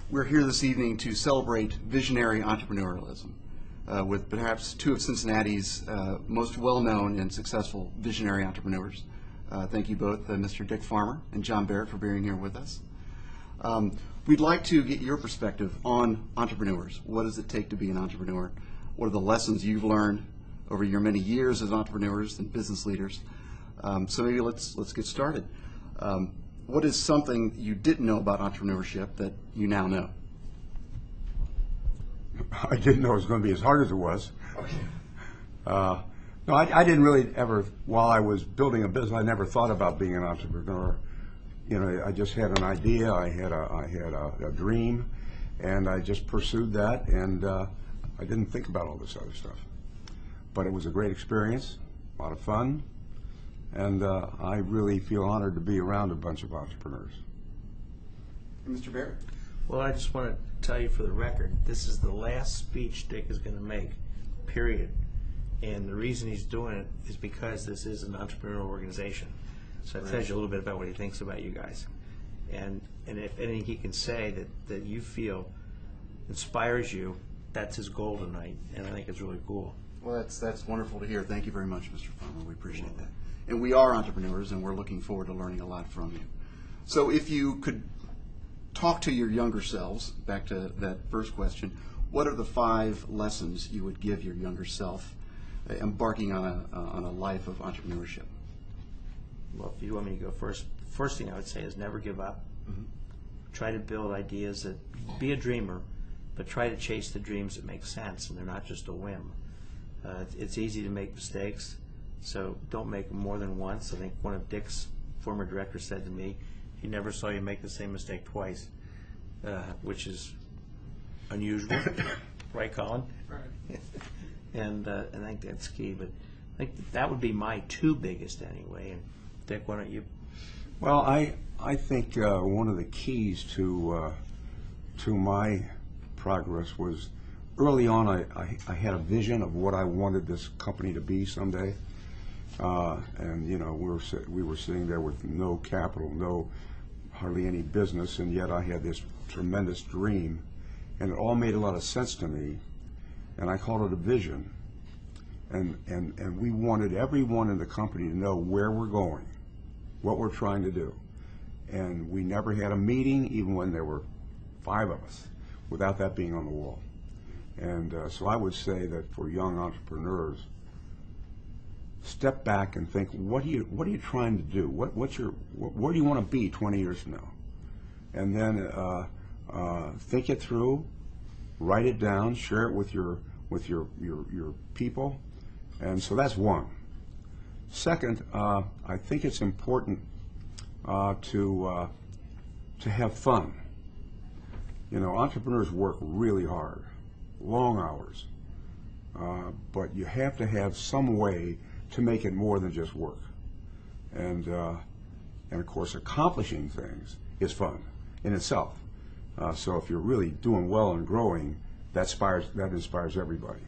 We're here this evening to celebrate visionary entrepreneurialism with perhaps two of Cincinnati's most well-known and successful visionary entrepreneurs. Thank you both, Mr. Dick Farmer and John Barrett, for being here with us. We'd like to get your perspective on entrepreneurs. What does it take to be an entrepreneur? What are the lessons you've learned over your many years as entrepreneurs and business leaders? So maybe let's get started. What is something you didn't know about entrepreneurship that you now know? I didn't know it was going to be as hard as it was. Okay. No, I didn't really ever, while I was building a business, I never thought about being an entrepreneur. You know, I just had an idea, I had a dream, and I just pursued that, and I didn't think about all this other stuff. But it was a great experience, a lot of fun, and I really feel honored to be around a bunch of entrepreneurs. And Mr. Barrett? Well, I just want to tell you for the record, this is the last speech Dick is going to make, period. And the reason he's doing it is because this is an entrepreneurial organization. So that tells you a little bit about what he thinks about you guys. And if anything he can say that you feel inspires you, that's his goal tonight, and I think it's really cool. Well, that's wonderful to hear. Thank you very much, Mr. Farmer. We appreciate that. And we are entrepreneurs, and we're looking forward to learning a lot from you. So if you could talk to your younger selves, back to that first question, what are the 5 lessons you would give your younger self embarking on a life of entrepreneurship? Well, if you want me to go first thing I would say is never give up. Mm-hmm. Try to build ideas that, be a dreamer, but try to chase the dreams that make sense and they're not just a whim. It's easy to make mistakes, so don't make them more than once. I think one of Dick's former directors said to me, he never saw you make the same mistake twice, which is unusual. Right, Colin? Right. And I think that's key, but I think that would be my 2 biggest anyway. And Dick, why don't you? Well, I think one of the keys to my progress was early on I had a vision of what I wanted this company to be someday, and you know we were sitting there with no capital, hardly any business, and yet I had this tremendous dream, and it all made a lot of sense to me, and I called it a vision, and we wanted everyone in the company to know where we're going, what we're trying to do, and we never had a meeting, even when there were 5 of us, without that being on the wall. And so I would say that for young entrepreneurs, step back and think, what are you trying to do? Where do you want to be 20 years from now? And then think it through, write it down, share it with your people, and so that's one. Second, I think it's important to have fun. You know, entrepreneurs work really hard, long hours, but you have to have some way to make it more than just work. And of course, accomplishing things is fun in itself. So if you're really doing well and growing, that inspires everybody.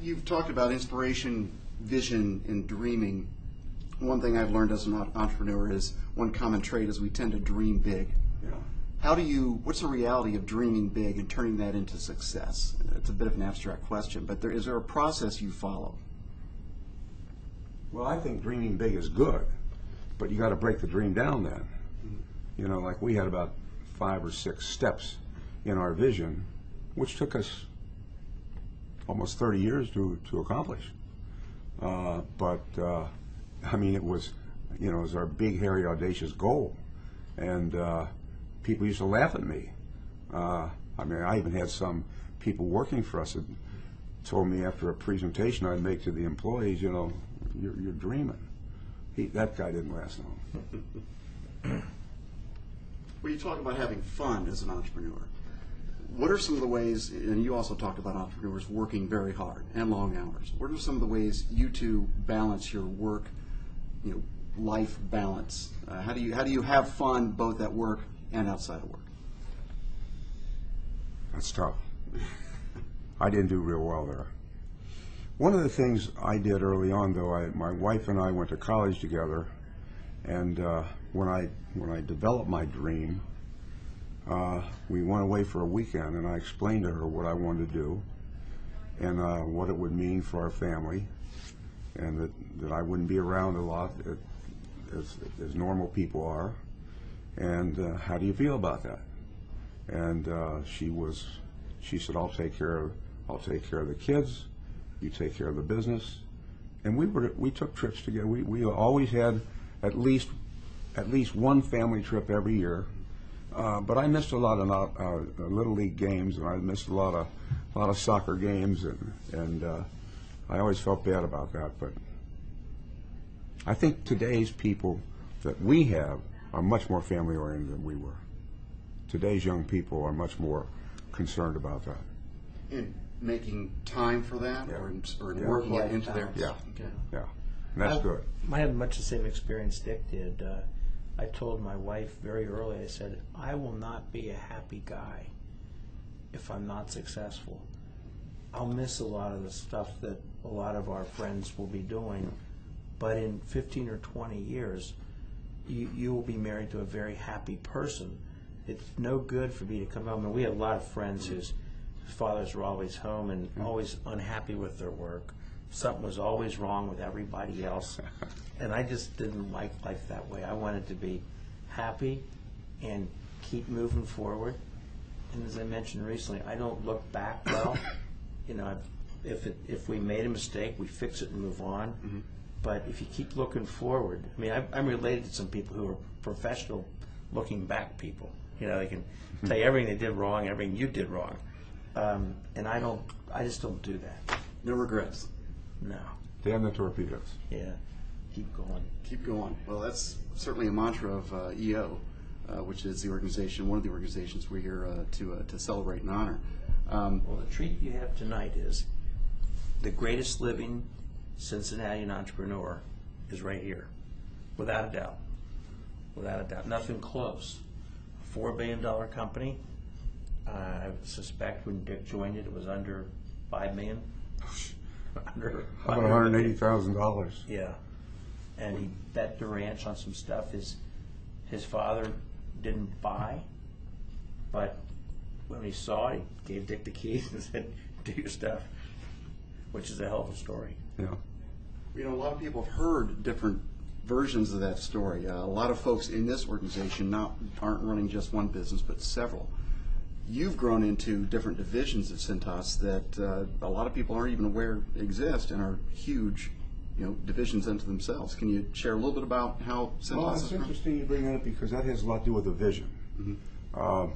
You've talked about inspiration, vision, and dreaming. One thing I've learned as an entrepreneur is one common trait is we tend to dream big. Yeah. What's the reality of dreaming big and turning that into success? It's a bit of an abstract question, but is there a process you follow? Well, I think dreaming big is good, but you got to break the dream down then. You know, like we had about 5 or 6 steps in our vision, which took us almost 30 years to accomplish. But I mean, it was our big, hairy, audacious goal, and people used to laugh at me. I mean, I even had some people working for us that told me after a presentation I'd make to the employees, you know, you're dreaming. That guy didn't last long. Well, you talk about having fun as an entrepreneur. What are some of the ways, and you also talked about entrepreneurs working very hard and long hours. What are some of the ways you two balance your work, life balance? How do you have fun both at work and outside of work? That's tough. I didn't do real well there. One of the things I did early on, though, my wife and I went to college together, and when I developed my dream, We went away for a weekend, and I explained to her what I wanted to do and what it would mean for our family, and that I wouldn't be around a lot as normal people are. And how do you feel about that? And she said, I'll take care of the kids, you take care of the business. And we took trips together. We always had at least one family trip every year. But I missed a lot of little league games, and I missed a lot of soccer games, and I always felt bad about that. But I think today's people that we have are much more family oriented than we were. Today's young people are much more concerned about that. In making time for that, Yeah. or Yeah. working it into their... Yeah. Okay. Yeah, and that's good. I had much the same experience Dick did. I told my wife very early, I said, I will not be a happy guy if I'm not successful. I'll miss a lot of the stuff that a lot of our friends will be doing, but in 15 or 20 years, you will be married to a very happy person. It's no good for me to come home, and we had a lot of friends whose fathers were always home and always unhappy with their work. Something was always wrong with everybody else, and I just didn't like life that way. I wanted to be happy and keep moving forward. And as I mentioned recently, I don't look back well. You know, if we made a mistake, we fix it and move on. Mm-hmm. But if you keep looking forward, I mean, I'm related to some people who are professional looking back people. You know, they can tell you everything they did wrong, everything you did wrong. And I just don't do that. No regrets. No. Damn the torpedoes. Yeah. Keep going. Keep going. Well, that's certainly a mantra of EO, which is the organization, one of the organizations we're here to celebrate and honor. Well, the treat you have tonight is the greatest living Cincinnati entrepreneur is right here, without a doubt. Without a doubt. Nothing close. A $4 billion company. I suspect when Dick joined it, it was under $5 million. Under How about $180,000? Yeah. And he bet the ranch on some stuff his father didn't buy, but when he saw it, he gave Dick the keys and said, do your stuff, which is a hell of a story. Yeah. You know, a lot of people have heard different versions of that story. A lot of folks in this organization aren't running just one business, but several. You've grown into different divisions of Cintas that a lot of people aren't even aware exist and are huge, divisions unto themselves. Can you share a little bit about how Cintas Well, is it's grown? interesting you bring that up because that has a lot to do with the vision. Mm-hmm.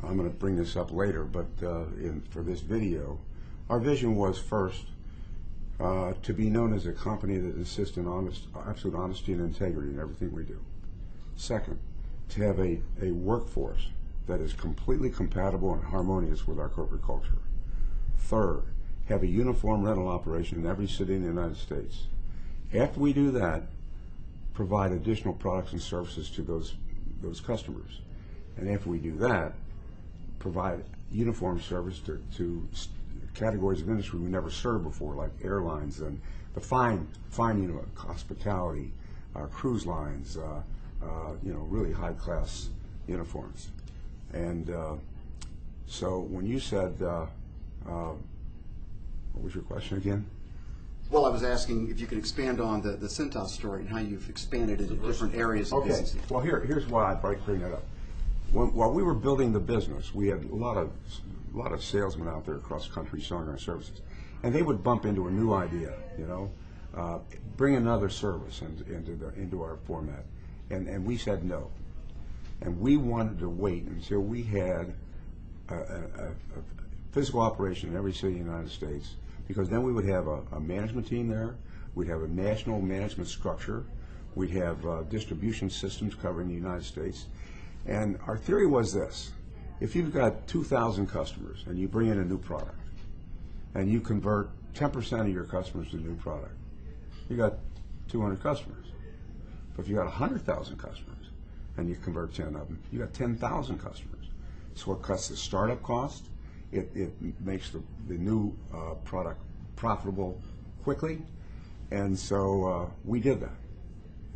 I'm going to bring this up later, but for this video, our vision was first to be known as a company that insists on absolute honesty and integrity in everything we do. Second, to have a workforce that is completely compatible and harmonious with our corporate culture. Third, have a uniform rental operation in every city in the United States. After we do that, provide additional products and services to those customers. And after we do that, provide uniform service to categories of industry we never served before, like airlines and the fine hospitality, cruise lines, really high-class uniforms. And so when you said, what was your question again? Well, I was asking if you could expand on the Cintas story and how you've expanded it in different areas of business. Well, here's why I bring that up. While we were building the business, we had a lot of salesmen out there across the country selling our services, and they would bump into a new idea, bring another service into our format, and we said no, and we wanted to wait until we had a physical operation in every city in the United States, because then we would have a management team there, we'd have a national management structure, we'd have distribution systems covering the United States. And our theory was this: if you've got 2,000 customers and you bring in a new product and you convert 10% of your customers to the new product, you got 200 customers. But if you got 100,000 customers and you convert 10 of them, you got 10,000 customers. So it cuts the startup cost, it makes the new product profitable quickly, and so we did that.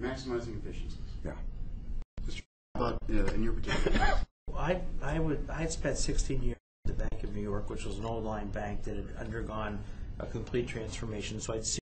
Maximizing efficiencies. Yeah. about in your particular case? I had spent 16 years at the Bank of New York, which was an old line bank that had undergone a complete transformation. So I'd